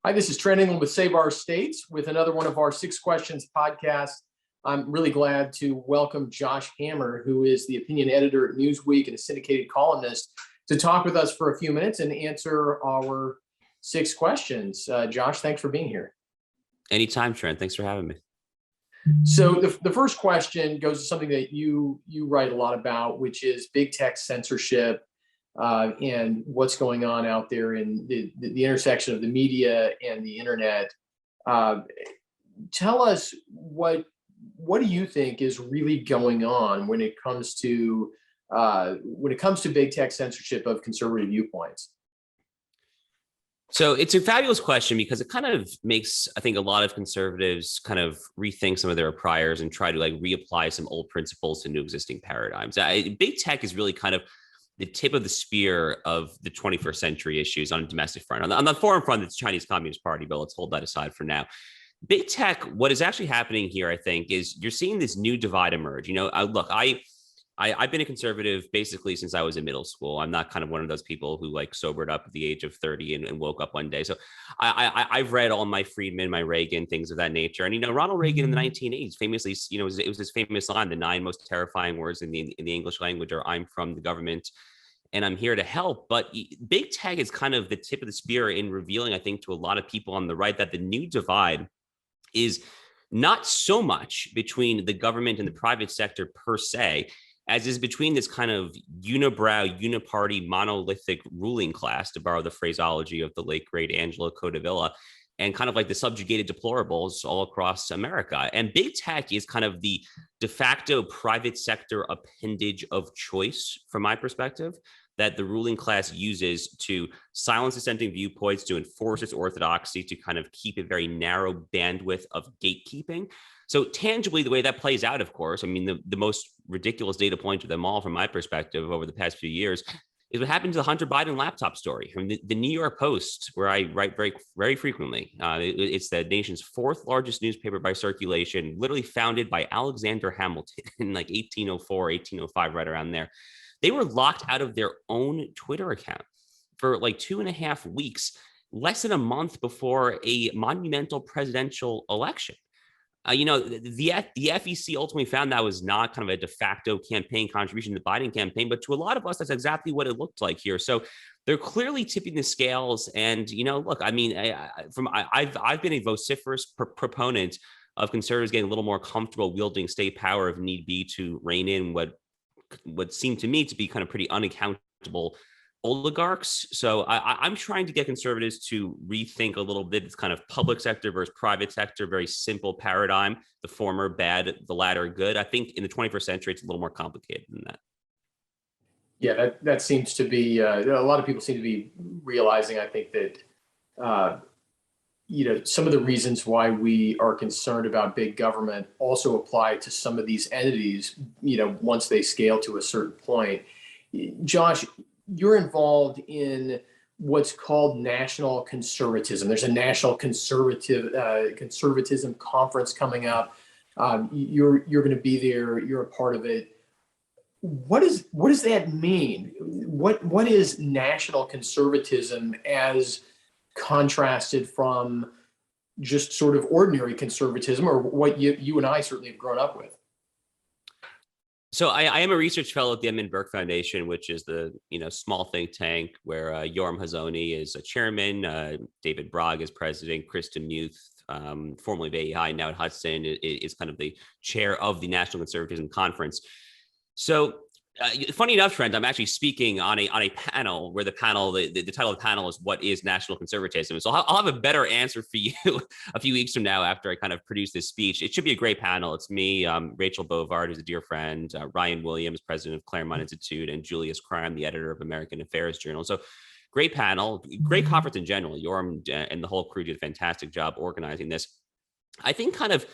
Hi, this is Trent England with Save Our States with another one of our Six Questions podcasts. I'm really glad to welcome Josh Hammer, who is the opinion editor at Newsweek and a syndicated columnist, to talk with us for a few minutes and answer our six questions. Josh, thanks for being here. Anytime, Trent. Thanks for having me. So the first question goes to something that you write a lot about, which is big tech censorship and what's going on out there in the intersection of the media and the internet. Tell us what do you think is really going on when it comes to big tech censorship of conservative viewpoints? So it's a fabulous question because it kind of makes, I think, a lot of conservatives kind of rethink some of their priors and try to reapply some old principles to new existing paradigms. Big tech is really kind of the tip of the spear of the 21st century issues on a domestic front. On the foreign front, it's the Chinese Communist Party, but let's hold that aside for now. Big tech, what is actually happening here, I think, is you're seeing this new divide emerge. I've been a conservative basically since I was in middle school. I'm not kind of one of those people who sobered up at the age of 30 and woke up one day. So I've read all my Friedman, my Reagan, things of that nature. And, Ronald Reagan in the 1980s famously, it was his famous line, the 9 most terrifying words in the English language are, "I'm from the government and I'm here to help." But big tech is kind of the tip of the spear in revealing, I think, to a lot of people on the right that the new divide is not so much between the government and the private sector per se, as is between this kind of unibrow, uniparty, monolithic ruling class, to borrow the phraseology of the late, great Angelo Codevilla, and kind of like the subjugated deplorables all across America. And big tech is kind of the de facto private sector appendage of choice, from my perspective, that the ruling class uses to silence dissenting viewpoints, to enforce its orthodoxy, to kind of keep a very narrow bandwidth of gatekeeping. So tangibly, the way that plays out, of course, the most ridiculous data point of them all, from my perspective, over the past few years, is what happened to the Hunter Biden laptop story. The New York Post, where I write very, very frequently, it's the nation's 4th largest newspaper by circulation, literally founded by Alexander Hamilton in 1804, 1805, right around there. They were locked out of their own Twitter account for 2.5 weeks, less than a month before a monumental presidential election. The FEC ultimately found that was not kind of a de facto campaign contribution to the Biden campaign, but to a lot of us, that's exactly what it looked like here. So they're clearly tipping the scales. And, look, I've been a vociferous proponent of conservatives getting a little more comfortable wielding state power if need be to rein in what seemed to me to be kind of pretty unaccountable oligarchs. So I'm trying to get conservatives to rethink a little bit this kind of public sector versus private sector, very simple paradigm, the former bad, the latter good. I think in the 21st century, it's a little more complicated than that. Yeah, that seems to be, a lot of people seem to be realizing, I think, that, some of the reasons why we are concerned about big government also apply to some of these entities, once they scale to a certain point. Josh, you're involved in what's called national conservatism. There's a national conservatism conference coming up. You're going to be there. You're a part of it. What does that mean? What is national conservatism as contrasted from just sort of ordinary conservatism, or what you and I certainly have grown up with? So I am a research fellow at the Edmund Burke Foundation, which is the small think tank where Yoram Hazony is a chairman, David Bragg is president, Chris DeMuth, formerly of AEI, now at Hudson, is kind of the chair of the National Conservatism Conference. So funny enough, Trent, I'm actually speaking on a panel where the title of the panel is "What is National Conservatism?" So I'll have a better answer for you a few weeks from now after I kind of produce this speech. It should be a great panel. It's me, Rachel Bovard, who's a dear friend, Ryan Williams, president of Claremont Institute, and Julius Crime, the editor of American Affairs Journal. So great panel, great conference in general. Yoram and the whole crew did a fantastic job organizing this. I think kind of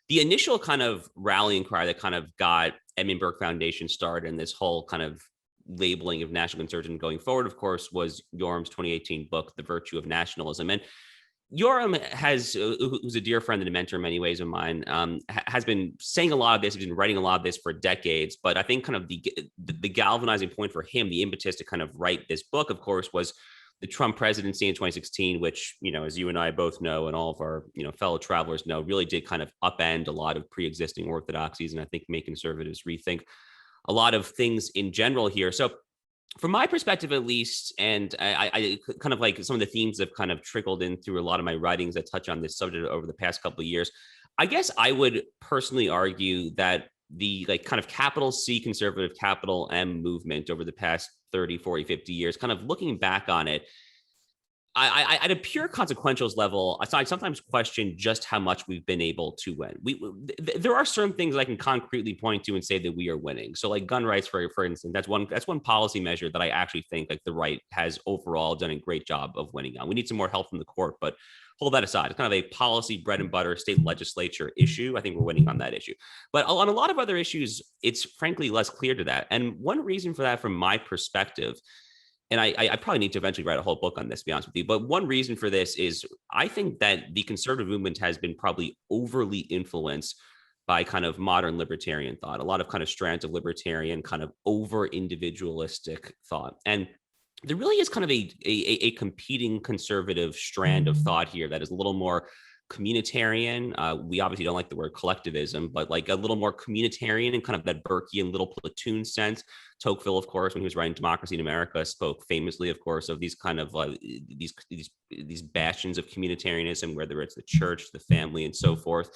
the initial kind of rallying cry that kind of got Edmund Burke Foundation started and this whole kind of labeling of national conservatism going forward, of course, was Yoram's 2018 book, The Virtue of Nationalism. And Yoram who's a dear friend and a mentor in many ways of mine, has been saying a lot of this, he's been writing a lot of this for decades. But I think kind of the galvanizing point for him, the impetus to kind of write this book, of course, was the Trump presidency in 2016, which, as you and I both know, and all of our, fellow travelers know, really did kind of upend a lot of pre-existing orthodoxies, and I think make conservatives rethink a lot of things in general here. So from my perspective, at least, and I kind of like some of the themes have kind of trickled in through a lot of my writings that touch on this subject over the past couple of years. I guess I would personally argue that the like kind of capital C conservative, capital M movement over the past 30, 40, 50 years, kind of looking back on it, I at a pure consequentials level, I sometimes question just how much we've been able to win. There are certain things I can concretely point to and say that we are winning. So like gun rights, for instance, that's one policy measure that I actually think like the right has overall done a great job of winning on. We need some more help from the court, but hold that aside. It's kind of a policy bread and butter state legislature issue. I think we're winning on that issue. But on a lot of other issues, it's frankly less clear to that. And one reason for that, from my perspective, and I probably need to eventually write a whole book on this, to be honest with you. But one reason for this is I think that the conservative movement has been probably overly influenced by kind of modern libertarian thought, a lot of kind of strands of libertarian kind of over individualistic thought. And there really is kind of a competing conservative strand of thought here that is a little more communitarian. We obviously don't like the word collectivism, but like a little more communitarian and kind of that Burkean little platoon sense. Tocqueville, of course, when he was writing Democracy in America, spoke famously, of course, of these kind of these bastions of communitarianism, whether it's the church, the family, and so forth.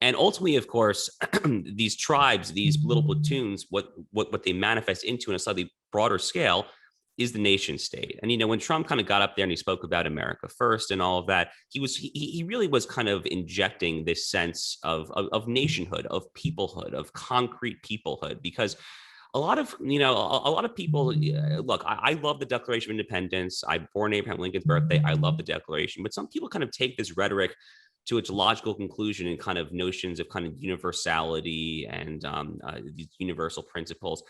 And ultimately, of course, these tribes, these little platoons, what they manifest into on a slightly broader scale is the nation state. And, when Trump kind of got up there and he spoke about America first and all of that, he really was kind of injecting this sense of nationhood, of peoplehood, of concrete peoplehood, because a lot of people look, I love the Declaration of Independence. I'm born Abraham Lincoln's birthday. I love the Declaration, but some people kind of take this rhetoric to its logical conclusion and kind of notions of kind of universality and these universal principles.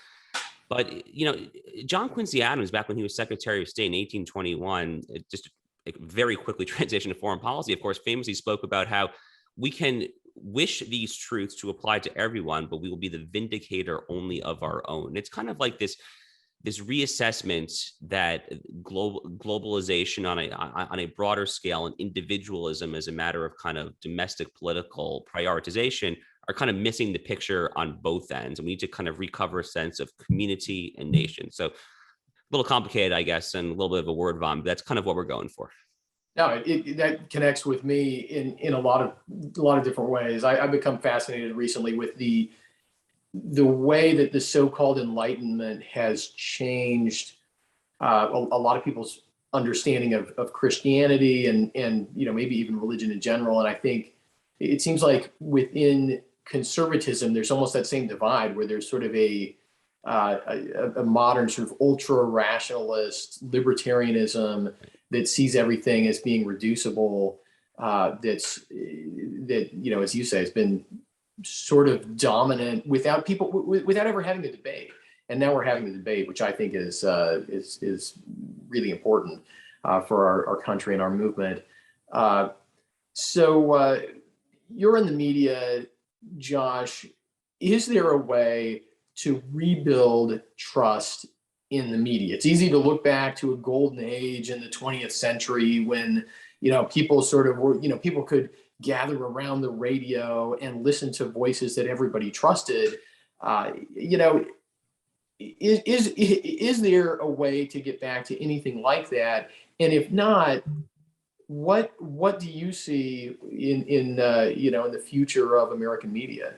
But, John Quincy Adams, back when he was Secretary of State in 1821, just very quickly transitioned to foreign policy, of course, famously spoke about how we can wish these truths to apply to everyone, but we will be the vindicator only of our own. It's kind of like this reassessment that globalization on a broader scale and individualism as a matter of kind of domestic political prioritization are kind of missing the picture on both ends. And we need to kind of recover a sense of community and nation. So a little complicated, I guess, and a little bit of a word vomit, but that's kind of what we're going for. No, that connects with me in a lot of different ways. I've become fascinated recently with the way that the so-called Enlightenment has changed a lot of people's understanding of Christianity and maybe even religion in general. And I think it seems like within conservatism, there's almost that same divide where there's sort of a modern sort of ultra rationalist libertarianism that sees everything as being reducible. That as you say, has been sort of dominant without ever having the debate. And now we're having the debate, which I think is really important for our country and our movement. So you're in the media, Josh. Is there a way to rebuild trust in the media? It's easy to look back to a golden age in the 20th century when, people sort of were, people could gather around the radio and listen to voices that everybody trusted. Is there a way to get back to anything like that? And if not, what do you see in the future of American media?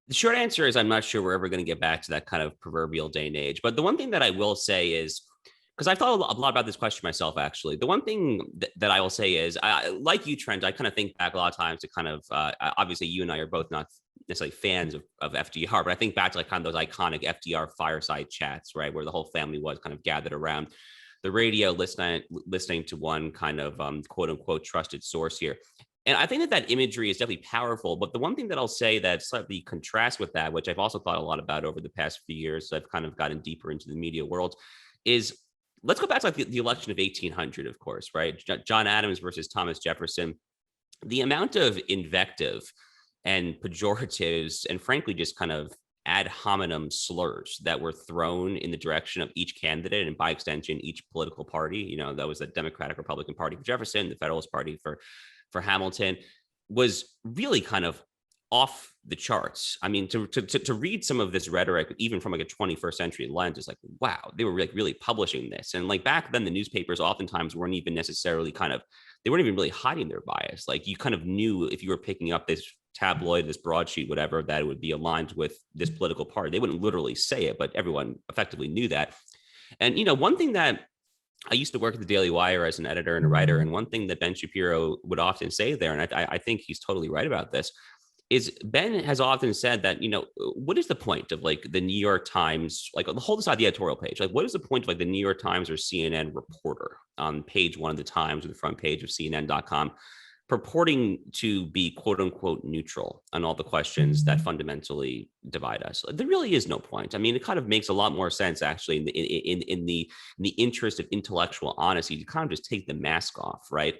The short answer is I'm not sure we're ever going to get back to that kind of proverbial day and age. But the one thing that I will say is, because I've thought a lot about this question myself, actually, the one thing that I will say is, like you, Trent, I kind of think back a lot of times to kind of, obviously you and I are both not necessarily fans of FDR, but I think back to like kind of those iconic FDR fireside chats, right, where the whole family was kind of gathered around the radio listening to one kind of quote unquote trusted source here. And I think that imagery is definitely powerful. But the one thing that I'll say that slightly contrasts with that, which I've also thought a lot about over the past few years, so I've kind of gotten deeper into the media world, is let's go back to like the election of 1800, of course, right? John Adams versus Thomas Jefferson. The amount of invective and pejoratives and frankly just kind of ad hominem slurs that were thrown in the direction of each candidate and by extension each political party. You know, that was the Democratic Republican Party for Jefferson, the Federalist Party for Hamilton, was really kind of off the charts. I mean, to read some of this rhetoric, even from like a 21st century lens, is like, wow, they were like really publishing this. And like back then, the newspapers oftentimes weren't even necessarily they weren't even really hiding their bias. Like you kind of knew if you were picking up this tabloid, this broadsheet, whatever, that it would be aligned with this political party. They wouldn't literally say it, but everyone effectively knew that. And, you know, one thing that I used to work at the Daily Wire as an editor and a writer, and one thing that Ben Shapiro would often say there, and I think he's totally right about this, is Ben has often said that, you know, what is the point of like the New York Times, like hold aside the editorial page, like what is the point of like the New York Times or CNN reporter on page one of the Times or the front page of CNN.com purporting to be quote unquote neutral on all the questions that fundamentally divide us? There really is no point. I mean, it kind of makes a lot more sense actually in the interest of intellectual honesty to kind of just take the mask off, right?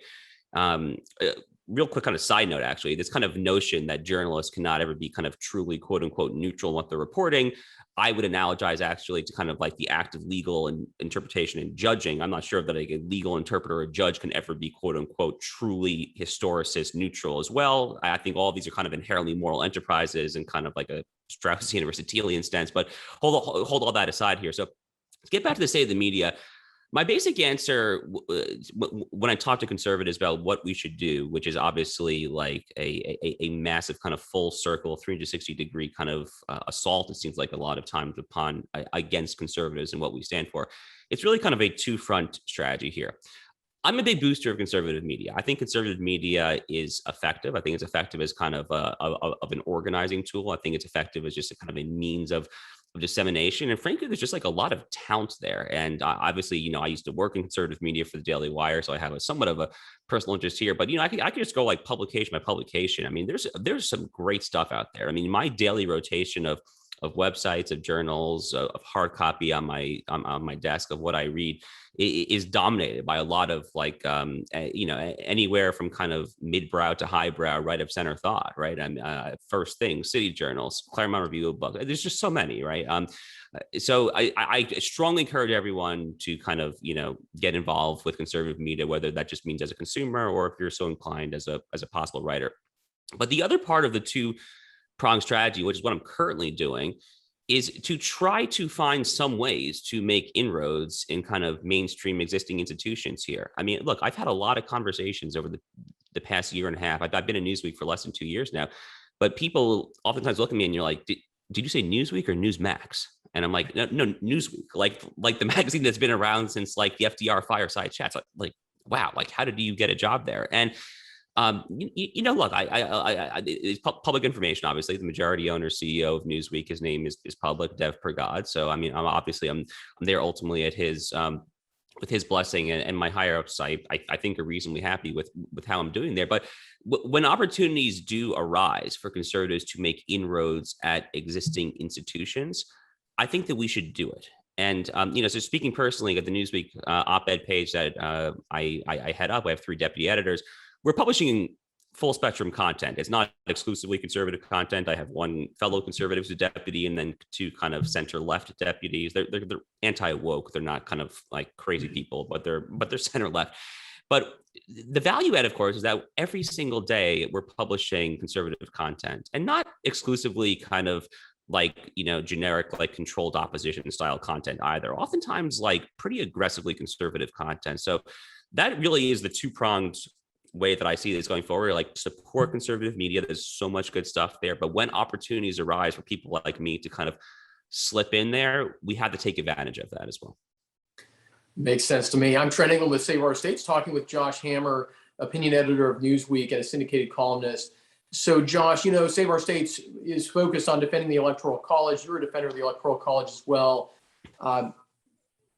Real quick kind of side note, actually, this kind of notion that journalists cannot ever be kind of truly quote unquote neutral in what they're reporting, I would analogize actually to kind of like the act of legal and interpretation and judging. I'm not sure that like a legal interpreter or a judge can ever be quote unquote truly historicist neutral as well. I think all of these are kind of inherently moral enterprises and kind of like a Straussian Aristotelian stance, but hold all that aside here. So let's get back to the state of the media. My basic answer when I talk to conservatives about what we should do, which is obviously like a massive kind of full circle, 360-degree kind of assault, it seems like a lot of times upon against conservatives and what we stand for, it's really kind of a two-front strategy here. I'm a big booster of conservative media. I think conservative media is effective. I think it's effective as kind of an organizing tool. I think it's effective as just a kind of a means of dissemination. And frankly, there's just like a lot of talent there. And obviously, you know, I used to work in conservative media for the Daily Wire, so I have a somewhat of a personal interest here. But, you know, I could just go like publication by publication. I mean, there's some great stuff out there. I mean, my daily rotation of websites, of journals, of hard copy on my desk of what I read is dominated by a lot of like, you know, anywhere from kind of mid-brow to highbrow, right of center thought, right? And First Thing, City Journals, Claremont Review of Books. There's just so many, right? So I strongly encourage everyone to kind of, you know, get involved with conservative media, whether that just means as a consumer or if you're so inclined as a possible writer. But the other part of the two-pronged strategy, which is what I'm currently doing, is to try to find some ways to make inroads in kind of mainstream existing institutions here. I mean, look, I've had a lot of conversations over the past year and a half. I've been in Newsweek for less than 2 years now, but people oftentimes look at me and you're like, did you say Newsweek or Newsmax? And I'm like, no, Newsweek, like the magazine that's been around since like the FDR fireside chats. Like, wow, like how did you get a job there? And you know, look, it's public information. Obviously, the majority owner, CEO of Newsweek, his name is public, Dev Pragad. So, I mean, I'm there ultimately at his with his blessing, and my higher ups, I think are reasonably happy with how I'm doing there. But when opportunities do arise for conservatives to make inroads at existing institutions, I think that we should do it. And, you know, so speaking personally at the Newsweek op-ed page that I head up, I have 3 deputy editors. We're publishing full spectrum content. It's not exclusively conservative content. I have 1 fellow conservative who's a deputy and then 2 kind of center left deputies. They're anti-woke. They're not kind of like crazy people, but they're center left. But the value add, of course, is that every single day we're publishing conservative content, and not exclusively kind of like, you know, generic, like controlled opposition style content either. Oftentimes like pretty aggressively conservative content. So that really is the two-pronged way that I see this going forward. Like, support conservative media. There's so much good stuff there. But when opportunities arise for people like me to kind of slip in there, we have to take advantage of that as well. Makes sense to me. I'm Trent England with Save Our States, talking with Josh Hammer, opinion editor of Newsweek and a syndicated columnist. So, Josh, you know, Save Our States is focused on defending the Electoral College. You're a defender of the Electoral College as well.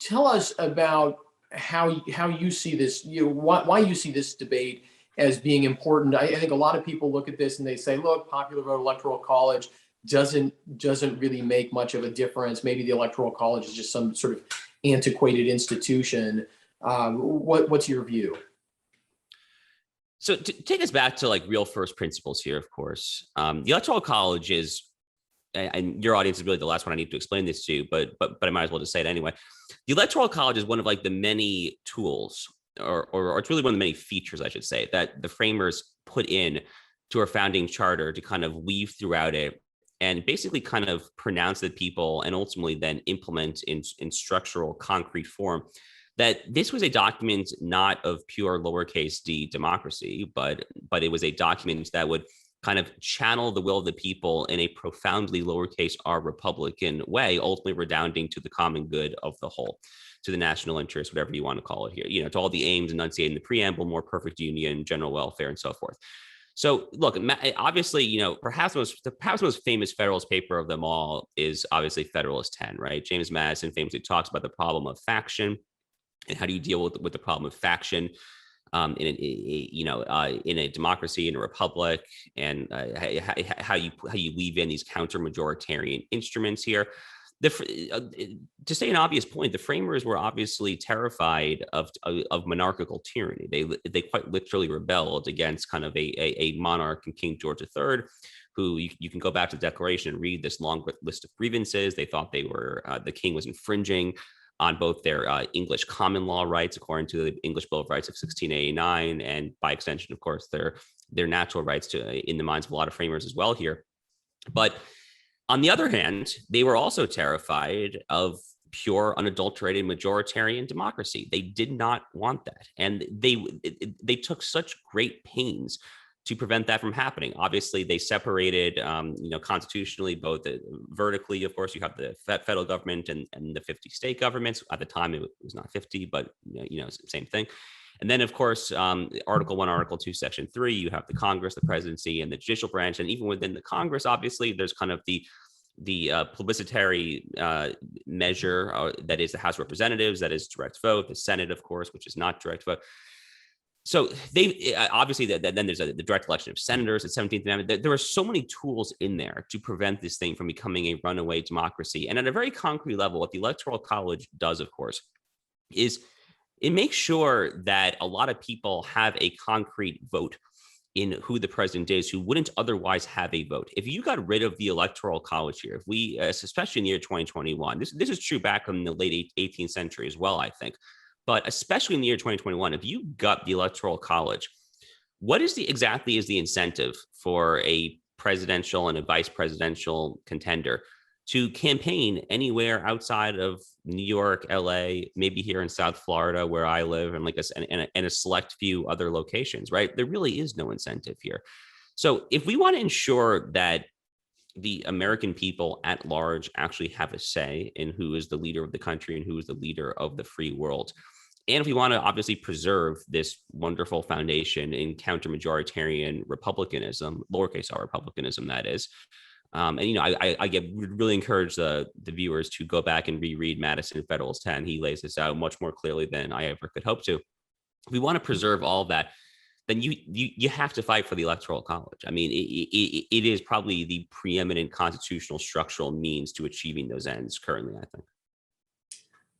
Tell us about how you see this, you know, why you see this debate as being important. I think a lot of people look at this and they say, look, popular vote Electoral College doesn't really make much of a difference. Maybe the Electoral College is just some sort of antiquated institution. What's your view? So to take us back to like real first principles here, of course, the Electoral College is and your audience is really the last one I need to explain this to, but I might as well just say it anyway. The Electoral College is one of like the many tools, or it's really one of the many features, I should say, that the framers put in to our founding charter to kind of weave throughout it and basically kind of pronounce the people and ultimately then implement in structural concrete form that this was a document not of pure lowercase d democracy, but it was a document that would kind of channel the will of the people in a profoundly lowercase r Republican way, ultimately redounding to the common good of the whole, to the national interest, whatever you want to call it here, to all the aims enunciated in the preamble, more perfect union, general welfare, and so forth. So look, obviously, perhaps the most famous Federalist paper of them all is obviously Federalist 10, right? James Madison famously talks about the problem of faction and how do you deal with the problem of faction in a democracy, in a republic, and how you weave in these counter majoritarian instruments here. To say an obvious point, the framers were obviously terrified of monarchical tyranny. They quite literally rebelled against kind of a monarch and King George III, who you can go back to the Declaration and read this long list of grievances. They thought the king was infringing on both their English common law rights, according to the English Bill of Rights of 1689, and by extension, of course, their natural rights in the minds of a lot of framers as well here. But on the other hand, they were also terrified of pure, unadulterated majoritarian democracy. They did not want that, and they took such great pains to prevent that from happening. Obviously, they separated, constitutionally, both vertically. Of course, you have the federal government and the 50 state governments. At the time, it was not 50, but same thing. And then, of course, Article 1, Article 2, Section 3, you have the Congress, the presidency, and the judicial branch. And even within the Congress, obviously, there's kind of the plebiscitary measure that is the House of Representatives, that is direct vote, the Senate, of course, which is not direct vote. So they obviously then there's the direct election of senators at 17th Amendment. There are so many tools in there to prevent this thing from becoming a runaway democracy. And at a very concrete level, what the Electoral College does, of course, is it makes sure that a lot of people have a concrete vote in who the president is, who wouldn't otherwise have a vote. If you got rid of the Electoral College here, if we, especially in the year 2021, this is true back in the late 18th century as well, I think. But especially in the year 2021, if you got the Electoral College, what exactly is the incentive for a presidential and a vice presidential contender to campaign anywhere outside of New York, LA, maybe here in South Florida, where I live, and a select few other locations, right? There really is no incentive here. So if we want to ensure that the American people at large actually have a say in who is the leader of the country and who is the leader of the free world, and if we want to obviously preserve this wonderful foundation in counter-majoritarian republicanism, lowercase r republicanism, that is, I really encourage the viewers to go back and reread Madison Federalist 10. He lays this out much more clearly than I ever could hope to. If we want to preserve all of that, then you have to fight for the Electoral College. I mean, it is probably the preeminent constitutional structural means to achieving those ends currently, I think.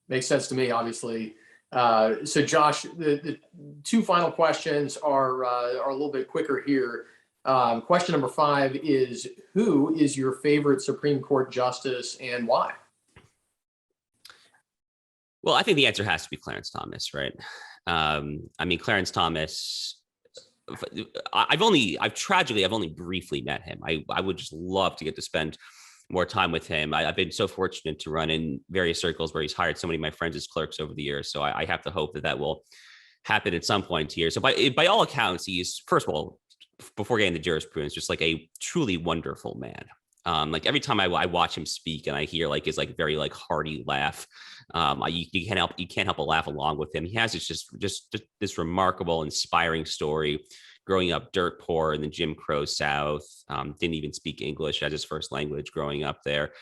Makes sense to me, obviously. So Josh, the two final questions are a little bit quicker here. Question number 5 is, who is your favorite Supreme Court justice and why? Well, I think the answer has to be Clarence Thomas, right? I mean, Clarence Thomas, I've tragically only briefly met him. I would just love to get to spend more time with him. I've been so fortunate to run in various circles where he's hired so many of my friends as clerks over the years. So I have to hope that will happen at some point here. So by all accounts, he's, first of all, before getting the jurisprudence, just like a truly wonderful man. Like every time I watch him speak and I hear like his like very like hearty laugh, you can't help but laugh along with him. He has just this remarkable, inspiring story. Growing up dirt poor in the Jim Crow South, didn't even speak English as his first language growing up there,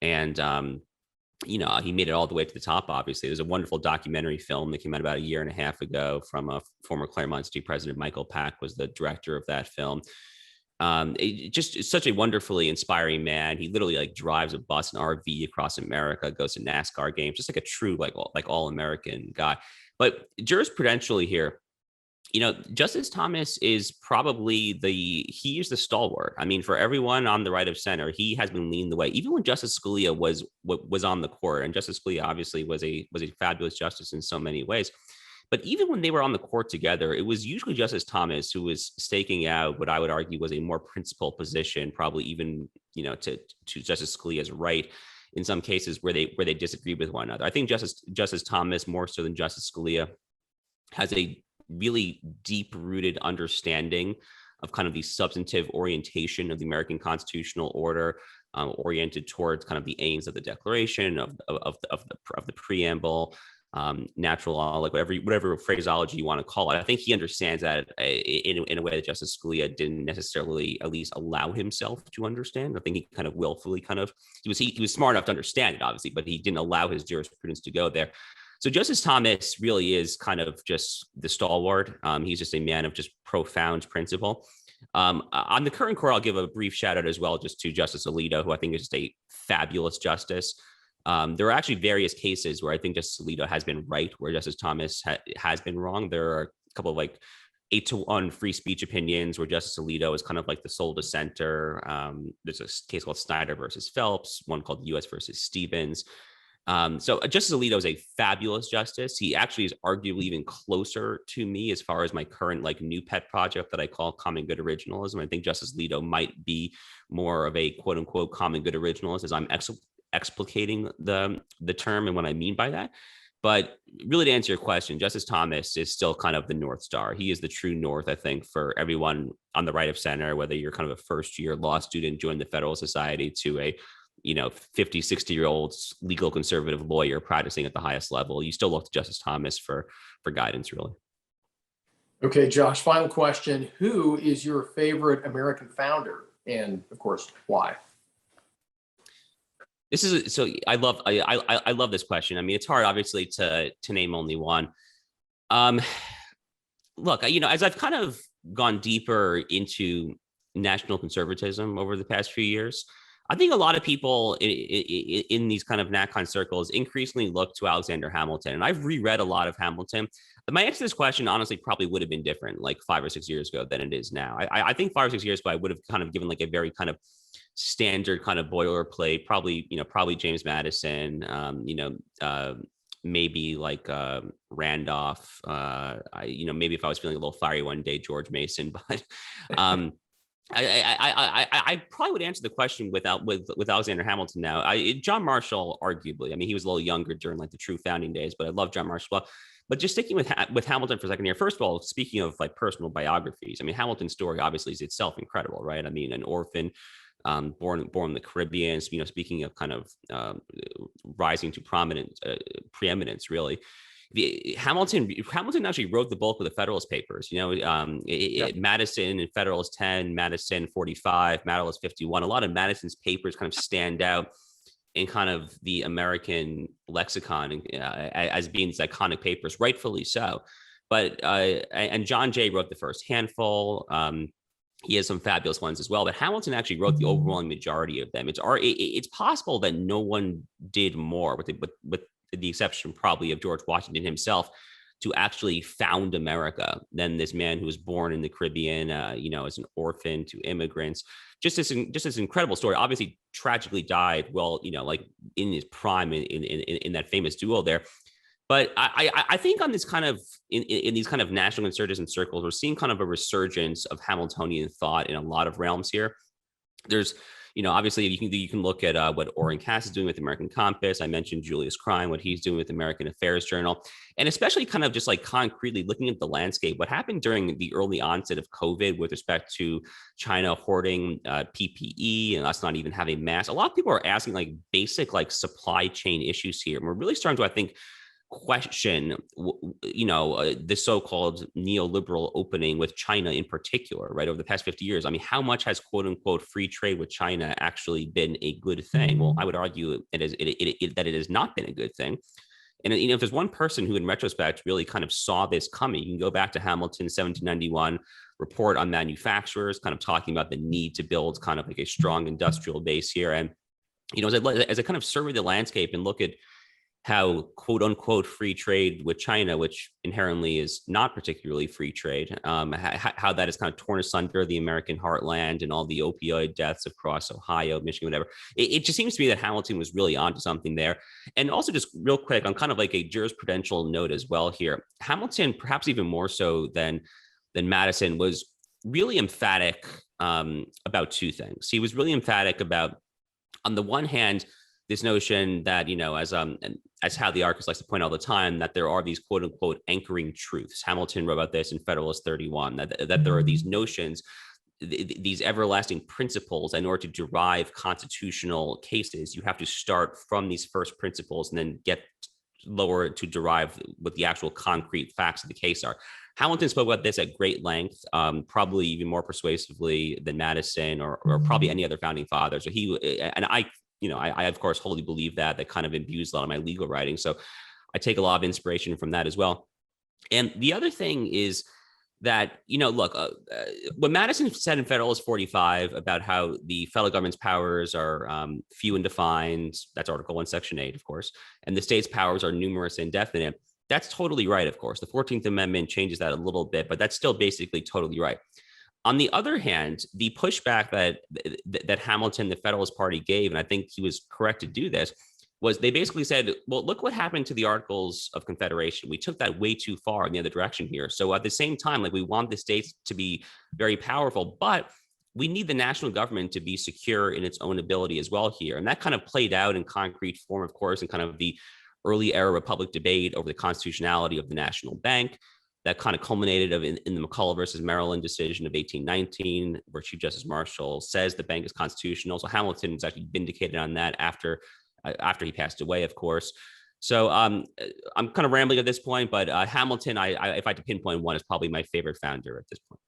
and he made it all the way to the top. Obviously, there's a wonderful documentary film that came out about a year and a half ago from a former Claremont Institute president. Michael Pack was the director of that film. Just such a wonderfully inspiring man. He literally like drives a bus and RV across America, goes to NASCAR games, just like a true like all American guy. But jurisprudentially here, Justice Thomas is probably he is the stalwart. I mean, for everyone on the right of center, he has been leading the way. Even when Justice Scalia was on the court, and Justice Scalia obviously was a fabulous justice in so many ways. But even when they were on the court together, it was usually Justice Thomas who was staking out what I would argue was a more principled position, probably even to Justice Scalia's right in some cases where they disagreed with one another. I think Justice Thomas, more so than Justice Scalia, has a really deep-rooted understanding of kind of the substantive orientation of the American constitutional order, oriented towards kind of the aims of the Declaration, of the preamble, natural law, like whatever phraseology you want to call it. I think he understands that in a way that Justice Scalia didn't necessarily at least allow himself to understand. I think he kind of willfully he was smart enough to understand it, obviously, but he didn't allow his jurisprudence to go there. So Justice Thomas really is kind of just the stalwart. He's just a man of just profound principle. On the current court, I'll give a brief shout out as well just to Justice Alito, who I think is just a fabulous justice. There are actually various cases where I think Justice Alito has been right, where Justice Thomas has been wrong. There are a couple of 8-1 free speech opinions where Justice Alito is kind of like the sole dissenter. There's a case called Snyder versus Phelps, one called U.S. versus Stevens. So Justice Alito is a fabulous justice. He actually is arguably even closer to me as far as my current new pet project that I call common good originalism. I think Justice Alito might be more of a quote unquote common good originalist, as I'm explicating the term and what I mean by that. But really, to answer your question, Justice Thomas is still kind of the North Star. He is the true North, I think, for everyone on the right of center, whether you're kind of a first-year law student joining the Federalist Society to a 50, 60-year-old legal conservative lawyer practicing at the highest level. You still look to Justice Thomas for guidance, really. Okay, Josh, final question. Who is your favorite American founder? And of course, why? I love this question. I mean, it's hard, obviously, to name only one. Look, as I've kind of gone deeper into national conservatism over the past few years, I think a lot of people in these kind of NatCon circles increasingly look to Alexander Hamilton. And I've reread a lot of Hamilton. My answer to this question, honestly, probably would have been different 5 or 6 years ago than it is now. I think 5 or 6 years ago, I would have kind of given a very kind of standard kind of boilerplate, probably James Madison, maybe Randolph, maybe if I was feeling a little fiery one day, George Mason, but I probably would answer the question with Alexander Hamilton now. John Marshall, arguably, I mean, he was a little younger during the true founding days, but I love John Marshall. But just sticking with Hamilton for a second here. First of all, speaking of personal biographies, I mean, Hamilton's story obviously is itself incredible, right? I mean, an orphan, born in the Caribbean. Speaking of kind of rising to preeminence, really. Hamilton actually wrote the bulk of the Federalist Papers. Madison and Federalist 10, Madison 45, Federalist 51. A lot of Madison's papers kind of stand out in kind of the American lexicon as being these iconic papers, rightfully so. But and John Jay wrote the first handful. He has some fabulous ones as well, but Hamilton actually wrote the overwhelming majority of them. It's possible that no one did more, with the exception probably of George Washington himself, to actually found America than this man who was born in the Caribbean, as an orphan to immigrants. Just this incredible story. Obviously, tragically died in his prime in that famous duel there. But I think on this kind of in these kind of national conservatism circles, we're seeing kind of a resurgence of Hamiltonian thought in a lot of realms here. There's obviously you can look at what Orrin Cass is doing with American Compass. I mentioned Julius Krein, what he's doing with American Affairs Journal, and especially kind of just concretely looking at the landscape. What happened during the early onset of COVID with respect to China hoarding PPE and us not even having masks. A lot of people are asking basic supply chain issues here. And we're really starting to, I think, question, the so-called neoliberal opening with China in particular, right, over the past 50 years. I mean, how much has quote unquote free trade with China actually been a good thing? Well, I would argue that it has not been a good thing. And, if there's one person who in retrospect really kind of saw this coming, you can go back to Hamilton's 1791 report on manufacturers, kind of talking about the need to build kind of a strong industrial base here. And, as I kind of survey the landscape and look at how quote unquote free trade with China, which inherently is not particularly free trade, how that has kind of torn asunder the American heartland and all the opioid deaths across Ohio, Michigan, whatever. It just seems to me that Hamilton was really onto something there. And also, just real quick, on kind of like a jurisprudential note as well here, Hamilton, perhaps even more so than Madison, was really emphatic about two things. He was really emphatic about, on the one hand, this notion that, as how the archivist likes to point all the time, that there are these quote unquote anchoring truths. Hamilton wrote about this in Federalist 31, that there are these notions, these everlasting principles. In order to derive constitutional cases, you have to start from these first principles and then get lower to derive what the actual concrete facts of the case are. Hamilton spoke about this at great length, probably even more persuasively than Madison or probably any other founding father. So I of course wholly believe that kind of imbues a lot of my legal writing. So I take a lot of inspiration from that as well. And the other thing is that, look, what Madison said in Federalist 45 about how the federal government's powers are few and defined, that's Article 1, Section 8, of course, and the state's powers are numerous and definite. That's totally right, of course. The 14th Amendment changes that a little bit, but that's still basically totally right. On the other hand, the pushback that Hamilton, the Federalist Party, gave, and I think he was correct to do this, was they basically said, well, look what happened to the Articles of Confederation. We took that way too far in the other direction here. So at the same time, like, we want the states to be very powerful, but we need the national government to be secure in its own ability as well here. And that kind of played out in concrete form, of course, in kind of the early era Republic debate over the constitutionality of the national bank. That kind of culminated in the McCulloch versus Maryland decision of 1819, where Chief Justice Marshall says the bank is constitutional. So Hamilton was actually vindicated on that after he passed away, of course. So I'm kind of rambling at this point, but Hamilton, if I had to pinpoint one, is probably my favorite founder at this point.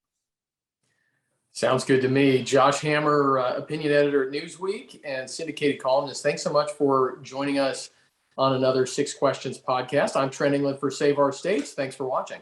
Sounds good to me. Josh Hammer, opinion editor at Newsweek and syndicated columnist. Thanks so much for joining us on another 6 Questions podcast. I'm Trent England for Save Our States. Thanks for watching.